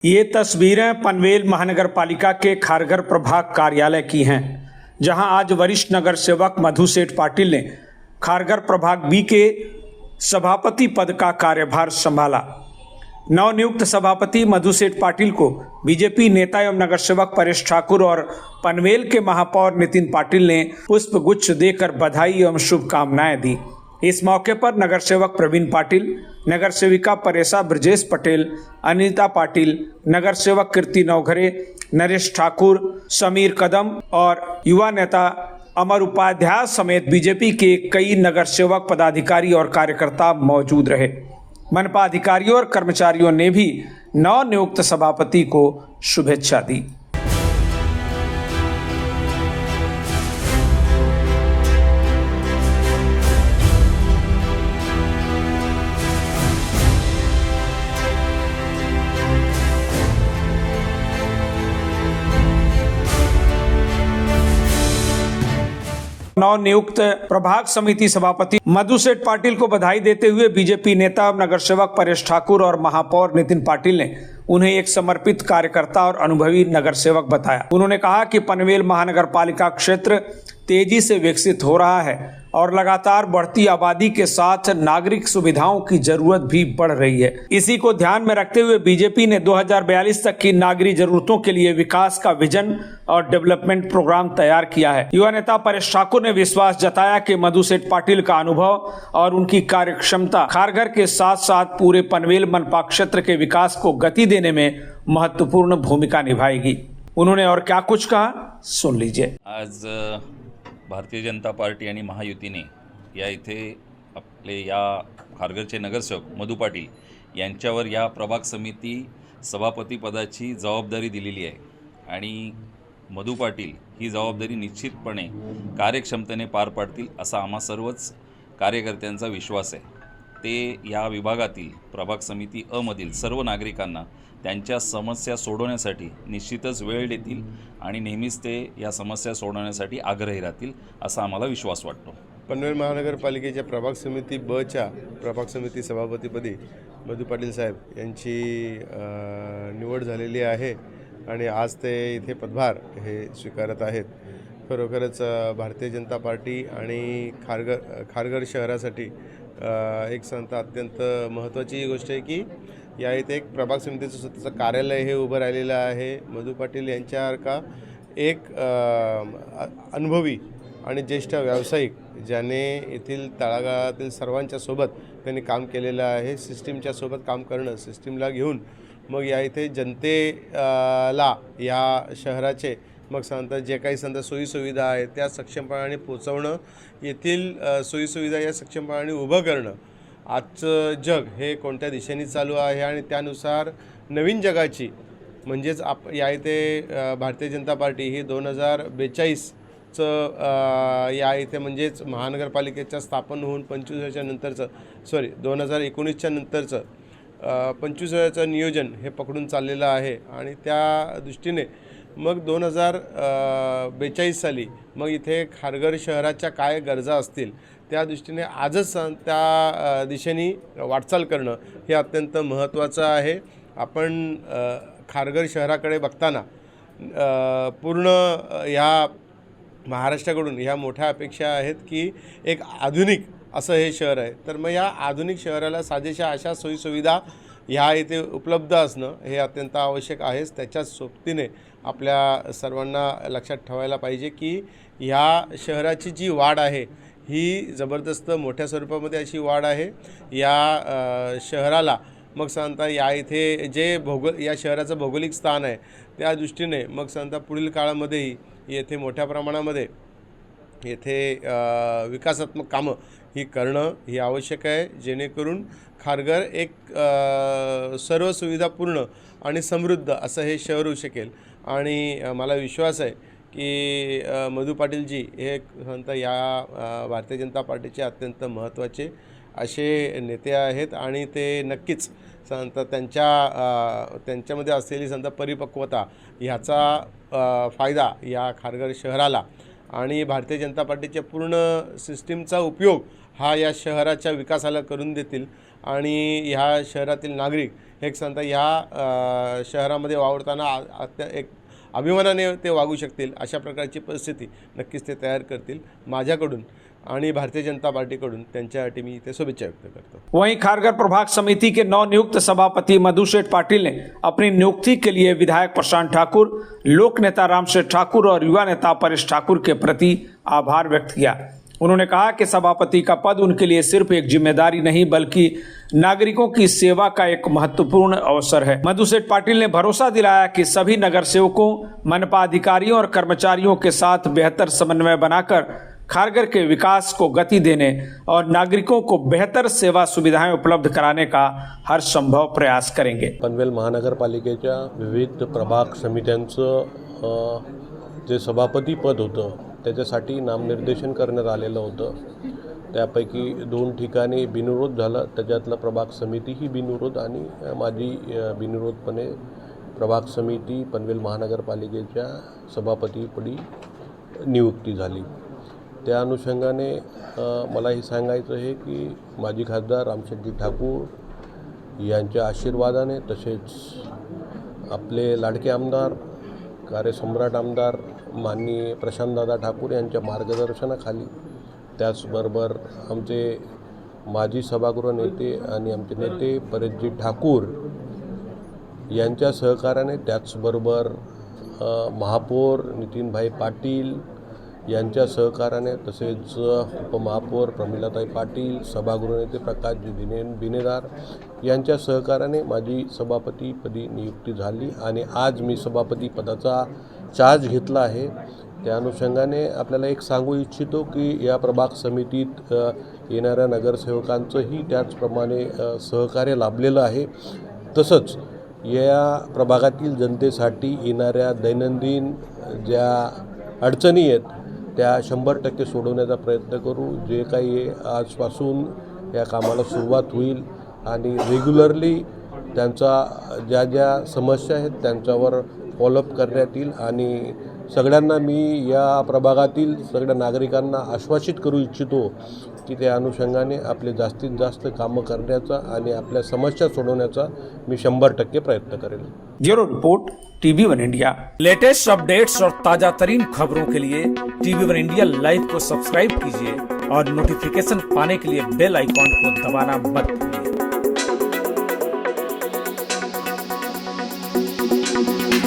ये तस्वीरें पनवेल महानगर पालिका के खारघर प्रभाग कार्यालय की हैं, जहां आज वरिष्ठ नगर सेवक मधु सेठ पाटिल ने खारघर प्रभाग बी के सभापति पद का कार्यभार संभाला। नवनियुक्त सभापति मधु सेठ पाटिल को बीजेपी नेता एवं नगर सेवक परेश ठाकुर और पनवेल के महापौर नितिन पाटिल ने पुष्प गुच्छ देकर बधाई एवं शुभकामनाएं दी। इस मौके पर नगर सेवक प्रवीण पाटिल, नगर सेविका परेशा ब्रजेश पटेल, अनिता पाटिल, नगर सेवक कीर्ति नवघरे, नरेश ठाकुर, समीर कदम और युवा नेता अमर उपाध्याय समेत बीजेपी के कई नगर सेवक, पदाधिकारी और कार्यकर्ता मौजूद रहे। मनपा अधिकारियों और कर्मचारियों ने भी नवनियुक्त सभापति को शुभेच्छा दी। नवनियुक्त प्रभाग समिति सभापति मधु सेठ पाटिल को बधाई देते हुए बीजेपी नेता नगर सेवक परेश ठाकुर और महापौर नितिन पाटिल ने उन्हें एक समर्पित कार्यकर्ता और अनुभवी नगर सेवक बताया। उन्होंने कहा कि पनवेल महानगर पालिका क्षेत्र तेजी से विकसित हो रहा है और लगातार बढ़ती आबादी के साथ नागरिक सुविधाओं की जरूरत भी बढ़ रही है। इसी को ध्यान में रखते हुए बीजेपी ने 2042 तक की नागरिक जरूरतों के लिए विकास का विजन और डेवलपमेंट प्रोग्राम तैयार किया है। युवा नेता परेश ठाकुर ने विश्वास जताया कि मधु सेठ पाटिल का अनुभव और उनकी कार्यक्षमता खारघर के साथ साथ पूरे पनवेल मनपा क्षेत्र के विकास को गति देने में महत्वपूर्ण भूमिका निभाएगी। उन्होंने और क्या कुछ कहा, सुन लीजिए। आज भारतीय जनता पार्टी आणि महायुतीने या इथे आपले या खारघरचे नगरसेवक मधु पाटील यांच्यावर या प्रभाग समिती सभापती पदाची जबाबदारी दिलेली आहे आणि मधु पाटील ही जबाबदारी निश्चितपणे कार्यक्षमतेने पार पाडतील असा आम्हा सर्वच कार्यकर्त्यांचा विश्वास आहे। ते या विभागातील प्रभाग समिती अ मधील सर्व नागरिकांना त्यांच्या समस्या सोडवण्यासाठी निश्चितच वेळ देतील आणि नेहमीच ते या समस्या सोडवण्यासाठी आग्रही राहतील असा आम्हाला विश्वास वाटतो। पनवेल महानगरपालिकेच्या प्रभाग समिती ब च्या प्रभाग समिती सभापतीपदी मधु पाटील साहेब यांची निवड झालेली आहे आणि आज ते इथे पदभार हे स्वीकारत आहेत। खरोखरच भारतीय जनता पार्टी आणि खारघर शहरासाठी एक संत अत्यंत महत्त्वाची गोष्ट आहे की या इथे एक प्रभाग समितीचं स्वतःचं कार्यालय हे उभं राहिलेलं आहे। मधु पाटील यांच्यासारखा एक अनुभवी आणि ज्येष्ठ व्यावसायिक ज्याने येथील तळागाळातील सर्वांच्या सोबत त्यांनी काम केलेलं आहे। सिस्टीमच्या सोबत काम करणं, सिस्टीमला घेऊन मग या इथे जनतेला या शहराचे मग सांगता जे काही सांगता सोयीसुविधा आहेत त्या सक्षमपणाने पोचवणं, येथील सोयीसुविधा या सक्षमपणाने उभं करणं। आजचं जग हे कोणत्या दिशेने चालू आहे आणि त्यानुसार नवीन जगाची म्हणजेच या इथे भारतीय जनता पार्टी ही 2042चं या इथे म्हणजेच महानगरपालिकेच्या स्थापन होऊन 25 नंतरचं 2019च्या नंतरचं 25चं नियोजन हे पकडून चाललेलं आहे आणि त्या दृष्टीने मग 2042 साली मग इथे खारघर शहराच्या काय गरजा असतील त्या दृष्टीने आजच त्या दिशेने वाटचाल करणं हे अत्यंत महत्त्वाचं आहे। आपण खारघर शहराकडे बघताना पूर्ण ह्या महाराष्ट्राकडून ह्या मोठ्या अपेक्षा आहेत की एक आधुनिक असं हे शहर आहे। तर मग या आधुनिक शहराला साजेशा अशा सोयीसुविधा ह्या इथे उपलब्ध असणं हे अत्यंत आवश्यक आहेच। त्याच्याच सोबतीने आपल्या सर्वांना लक्षात ठेवायला पाहिजे की ह्या शहराची जी वाढ आहे ही जबरदस्त मोठ्या स्वरूपामध्ये अशी वाढ आहे। या शहराला मग सांगता या इथे जे या शहराचं भौगोलिक स्थान आहे त्या दृष्टीने मग सांगता पुढील काळामध्येही येथे मोठ्या प्रमाणामध्ये येथे विकासात्मक कामं ही करणं ही आवश्यक आहे, जेणेकरून खारघर एक सर्व सुविधापूर्ण आणि समृद्ध असं हे शहर होऊ शकेल। आणि मला विश्वास आहे की मधु पाटीलजी हे सांगता या भारतीय जनता पार्टीचे अत्यंत महत्त्वाचे असे नेते आहेत आणि ते नक्कीच सांगता त्यांच्यामध्ये असलेली सांगता परिपक्वता ह्याचा फायदा या खारघर शहराला आणि भारतीय जनता पार्टीच्या पूर्ण सिस्टीमचा उपयोग हा या शहराच्या विकासाला करून देतील आणि ह्या शहरातील नागरिक हे सांगता ह्या शहरामध्ये वावरताना एक अभिमानाने ते वागू शकतील अशा प्रकारची परिस्थिती नक्कीच ते तयार करतील। माझ्याकडून आणि भारतीय जनता पार्टीकडून त्यांच्यासाठी मी इथे शुभेच्छा व्यक्त करतो। वहीं खारघर प्रभाग समिति के नवनियुक्त सभापति मधुसेठ पाटिल ने अपनी नियुक्ति के लिए विधायक प्रशांत ठाकुर, लोक नेता रामसेठ ठाकुर और युवा नेता परेश ठाकुर के प्रति आभार व्यक्त किया। उन्होंने कहा कि सभापति का पद उनके लिए सिर्फ एक जिम्मेदारी नहीं बल्कि नागरिकों की सेवा का एक महत्वपूर्ण अवसर है। मधुसेठ पाटिल ने भरोसा दिलाया कि सभी नगर सेवकों, मनपा अधिकारियों और कर्मचारियों के साथ बेहतर समन्वय बनाकर खारघर के विकास को गति देने और नागरिकों को बेहतर सेवा सुविधाएं उपलब्ध कराने का हर संभव प्रयास करेंगे। पनवेल महानगरपालिकेच्या विविध प्रभाग समित्यांचं जे सभापती पद होतं त्याच्यासाठी नामनिर्देशन करण्यात आलेलं होतं। त्यापैकी 2 ठिकाणी बिनविरोध झालं, त्याच्यातलं प्रभाग समिती ही बिनविरोध आणि माझी बिनविरोधपणे प्रभाग समिती पनवेल महानगरपालिकेच्या सभापतीपदी नियुक्ती झाली। त्या अनुषंगाने मला हे सांगायचं आहे की माजी खासदार रामसेठजी ठाकूर यांच्या आशीर्वादाने तसेच आपले लाडके आमदार, कार्यसम्राट आमदार माननीय प्रशांतदादा ठाकूर यांच्या मार्गदर्शनाखाली, त्याचबरोबर आमचे माजी सभागृह नेते आणि आमचे नेते परेशजी ठाकूर यांच्या सहकार्याने, त्याचबरोबर महापौर नितीनभाई पाटील यांच्या सहकार्याने, तसेच उपमहापौर प्रमिलाताई पाटील, सभागृह नेते प्रकाशजी बिनेदार यांच्या सहकार्याने माझी सभापतीपदी नियुक्ती झाली आणि आज मी सभापती पदाचा चार्ज घेतला आहे। त्या अनुषंगाने आपल्याला एक सांगू इच्छितो की या प्रभाग समितीत येणाऱ्या नगरसेवकांचंही त्याचप्रमाणे सहकार्य लाभलेलं आहे। तसंच या प्रभागातील जनतेसाठी येणाऱ्या दैनंदिन ज्या अडचणी आहेत त्या 100% सोडवण्याचा प्रयत्न करू। जे काही आजपासून या कामाला सुरुवात होईल आणि रेग्युलरली त्यांचा ज्या समस्या आहेत त्यांच्यावर फॉलोअप करण्यात येईल आणि सगळ्यांना मी या प्रभागातील सगळ्या नागरिकांना आश्वासित करू इच्छितो की त्या अनुषंगाने आपले जास्तीत जास्त कामं करण्याचा आणि आपल्या समस्या सोडवण्याचा मी 100% प्रयत्न करेल। Bureau report TV1 India. Latest updates और ताजा तरीन खबरों के लिए TV1 इंडिया लाइव को सब्सक्राइब कीजिए और नोटिफिकेशन पाने के लिए बेल आइकॉन को दबाना मत भूलिए।